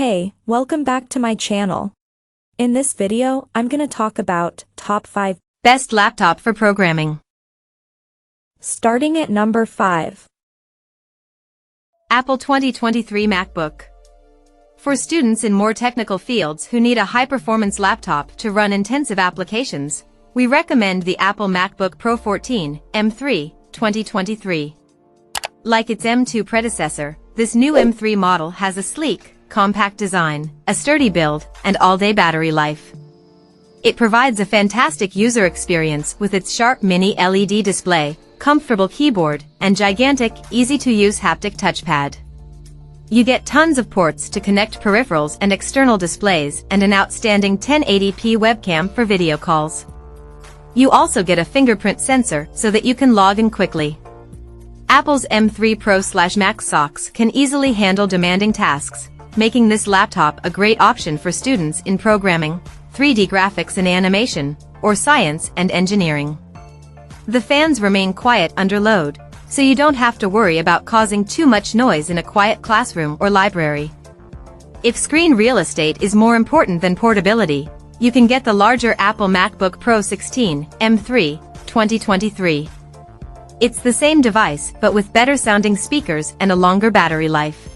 Hey, welcome back to my channel. In this video, I'm gonna talk about top 5 best laptop for programming. Starting at number 5. Apple 2023 MacBook. For students in more technical fields who need a high-performance laptop to run intensive applications, we recommend the Apple MacBook Pro 14 M3 2023. Like its M2 predecessor, this new M3 model has a sleek, compact design, a sturdy build, and all-day battery life. It provides a fantastic user experience with its sharp mini LED display, comfortable keyboard, and gigantic, easy-to-use haptic touchpad. You get tons of ports to connect peripherals and external displays and an outstanding 1080p webcam for video calls. You also get a fingerprint sensor so that you can log in quickly. Apple's M3 Pro/Max socks can easily handle demanding tasks, making this laptop a great option for students in programming, 3D graphics and animation, or science and engineering. The fans remain quiet under load, so you don't have to worry about causing too much noise in a quiet classroom or library. If screen real estate is more important than portability, you can get the larger Apple MacBook Pro 16 M3 2023. It's the same device but with better sounding speakers and a longer battery life.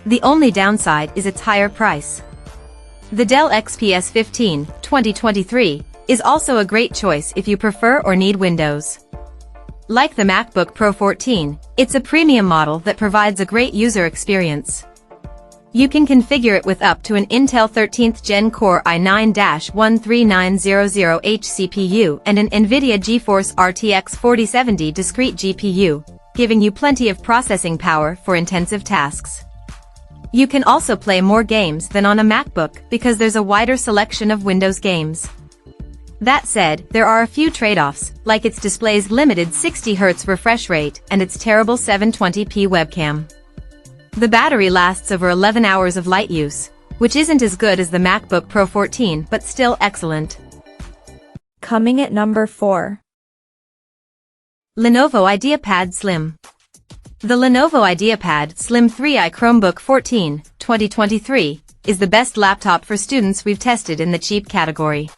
The only downside is its higher price. The Dell XPS 15 2023 is also a great choice if you prefer or need Windows. Like the MacBook Pro 14, it's a premium model that provides a great user experience. You can configure it with up to an Intel 13th Gen Core i9-13900H CPU and an NVIDIA GeForce RTX 4070 discrete GPU, giving you plenty of processing power for intensive tasks. You can also play more games than on a MacBook because there's a wider selection of Windows games. That said, there are a few trade-offs, like its display's limited 60Hz refresh rate and its terrible 720p webcam. The battery lasts over 11 hours of light use, which isn't as good as the MacBook Pro 14 but still excellent. Coming at number 4. Lenovo IdeaPad Slim. The Lenovo IdeaPad Slim 3i Chromebook 14 2023 is the best laptop for students we've tested in the cheap category.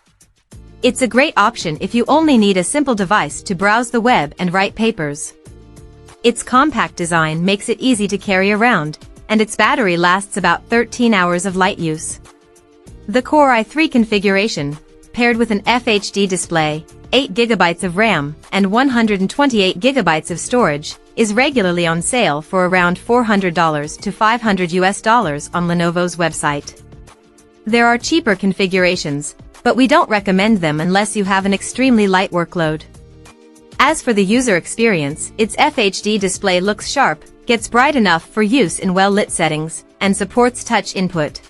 It's a great option if you only need a simple device to browse the web and write papers. Its compact design makes it easy to carry around, and its battery lasts about 13 hours of light use. The Core i3 configuration, paired with an FHD display, 8GB of RAM, and 128GB of storage, is regularly on sale for around $400 to $500 on Lenovo's website. There are cheaper configurations, but we don't recommend them unless you have an extremely light workload. As for the user experience, its FHD display looks sharp, gets bright enough for use in well-lit settings, and supports touch input.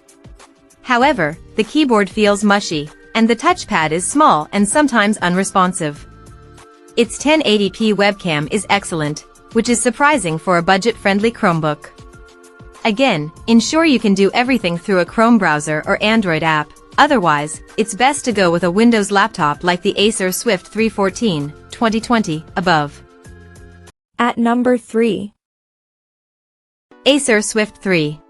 However, the keyboard feels mushy, and the touchpad is small and sometimes unresponsive. Its 1080p webcam is excellent, which is surprising for a budget-friendly Chromebook. Again, ensure you can do everything through a Chrome browser or Android app. Otherwise, it's best to go with a Windows laptop like the Acer Swift 314 2020 above. At number 3. Acer Swift 3.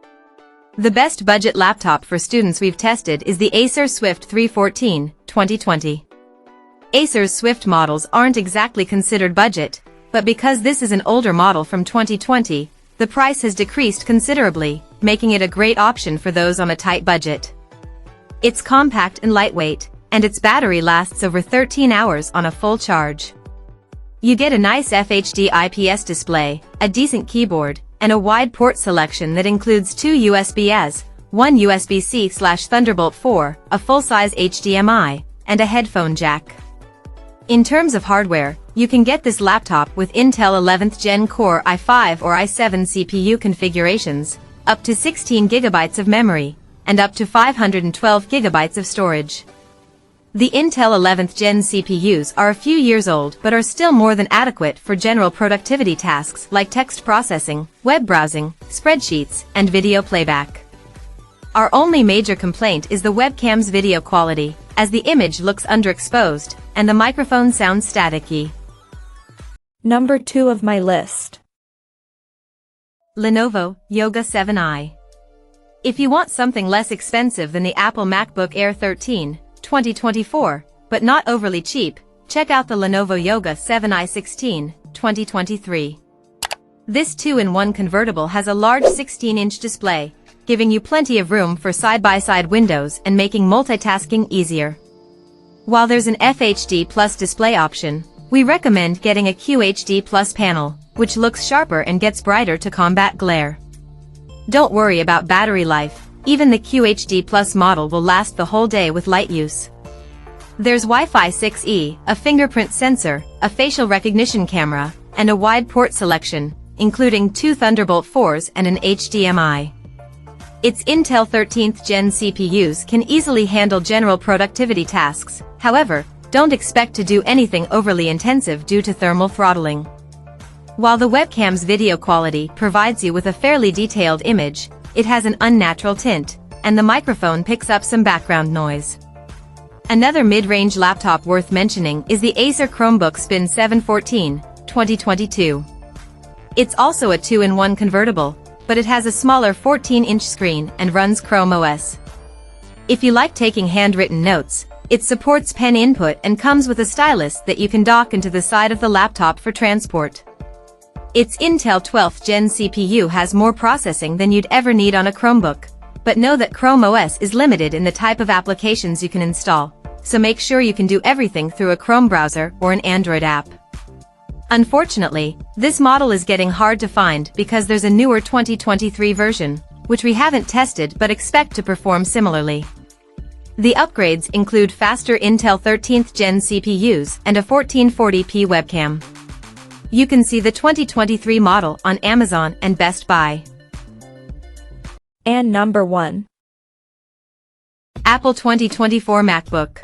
The best budget laptop for students we've tested is the Acer Swift 314 2020. Acer's Swift models aren't exactly considered budget, but because this is an older model from 2020, the price has decreased considerably, making it a great option for those on a tight budget. It's compact and lightweight, and its battery lasts over 13 hours on a full charge. You get a nice FHD IPS display, a decent keyboard, and a wide port selection that includes 2 USB-As, 1 USB-C/Thunderbolt 4, a full-size HDMI, and a headphone jack. In terms of hardware, you can get this laptop with Intel 11th Gen Core i5 or i7 CPU configurations, up to 16GB of memory, and up to 512GB of storage. The Intel 11th Gen CPUs are a few years old but are still more than adequate for general productivity tasks like text processing, web browsing, spreadsheets, and video playback. Our only major complaint is the webcam's video quality, as the image looks underexposed, and the microphone sounds staticky. Number 2 of my list. Lenovo Yoga 7i. If you want something less expensive than the Apple MacBook Air 13, 2024, but not overly cheap, check out the Lenovo Yoga 7i16, 2023. This 2-in-1 convertible has a large 16-inch display, giving you plenty of room for side-by-side windows and making multitasking easier. While there's an FHD Plus display option, we recommend getting a QHD Plus panel, which looks sharper and gets brighter to combat glare. Don't worry about battery life, even the QHD Plus model will last the whole day with light use. There's Wi-Fi 6E, a fingerprint sensor, a facial recognition camera, and a wide port selection, including 2 Thunderbolt 4s and an HDMI. Its Intel 13th Gen CPUs can easily handle general productivity tasks, however, don't expect to do anything overly intensive due to thermal throttling. While the webcam's video quality provides you with a fairly detailed image, it has an unnatural tint, and the microphone picks up some background noise. Another mid-range laptop worth mentioning is the Acer Chromebook Spin 714, 2022. It's also a 2-in-1 convertible, but it has a smaller 14-inch screen and runs Chrome OS. If you like taking handwritten notes, it supports pen input and comes with a stylus that you can dock into the side of the laptop for transport. Its Intel 12th Gen CPU has more processing than you'd ever need on a Chromebook, but know that Chrome OS is limited in the type of applications you can install, so make sure you can do everything through a Chrome browser or an Android app. Unfortunately, this model is getting hard to find because there's a newer 2023 version, which we haven't tested but expect to perform similarly. The upgrades include faster Intel 13th Gen CPUs and a 1440p webcam. You can see the 2023 model on Amazon and Best Buy. And number 1. Apple 2024 MacBook.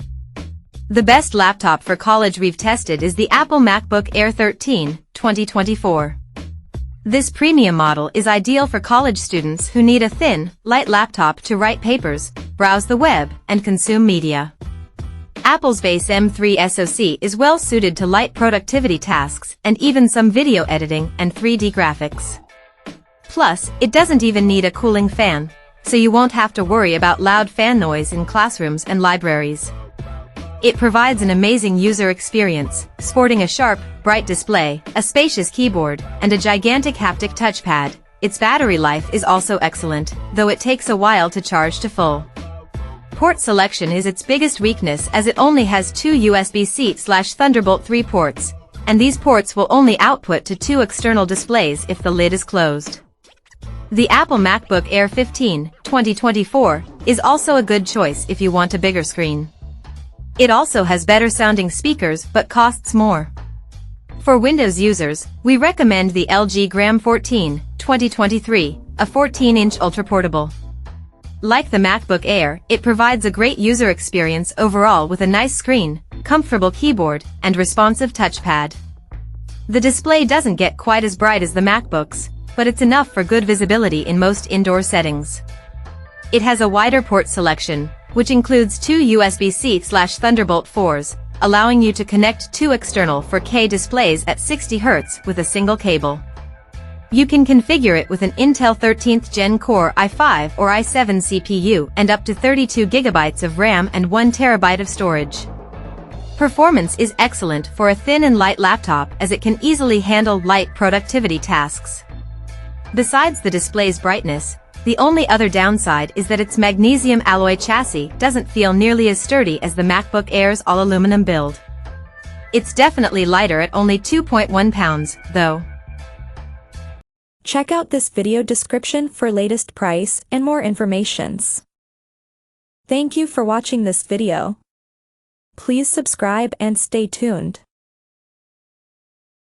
The best laptop for college we've tested is the Apple MacBook Air 13, 2024. This premium model is ideal for college students who need a thin, light laptop to write papers, browse the web, and consume media. Apple's base M3 SoC is well suited to light productivity tasks and even some video editing and 3D graphics. Plus, it doesn't even need a cooling fan, so you won't have to worry about loud fan noise in classrooms and libraries. It provides an amazing user experience, sporting a sharp, bright display, a spacious keyboard, and a gigantic haptic touchpad. Its battery life is also excellent, though it takes a while to charge to full. Port selection is its biggest weakness as it only has 2 USB-C/Thunderbolt 3 ports, and these ports will only output to 2 external displays if the lid is closed. The Apple MacBook Air 15, 2024, is also a good choice if you want a bigger screen. It also has better sounding speakers but costs more. For Windows users, we recommend the LG Gram 14, 2023, a 14-inch ultra-portable. Like the MacBook Air, it provides a great user experience overall with a nice screen, comfortable keyboard, and responsive touchpad. The display doesn't get quite as bright as the MacBooks, but it's enough for good visibility in most indoor settings. It has a wider port selection, which includes 2 USB-C/Thunderbolt 4s, allowing you to connect 2 external 4K displays at 60 Hz with a single cable. You can configure it with an Intel 13th Gen Core i5 or i7 CPU and up to 32 GB of RAM and 1 TB of storage. Performance is excellent for a thin and light laptop as it can easily handle light productivity tasks. Besides the display's brightness, the only other downside is that its magnesium alloy chassis doesn't feel nearly as sturdy as the MacBook Air's all-aluminum build. It's definitely lighter at only 2.1 pounds, though. Check out this video description for latest price and more informations. Thank you for watching this video. Please subscribe and stay tuned.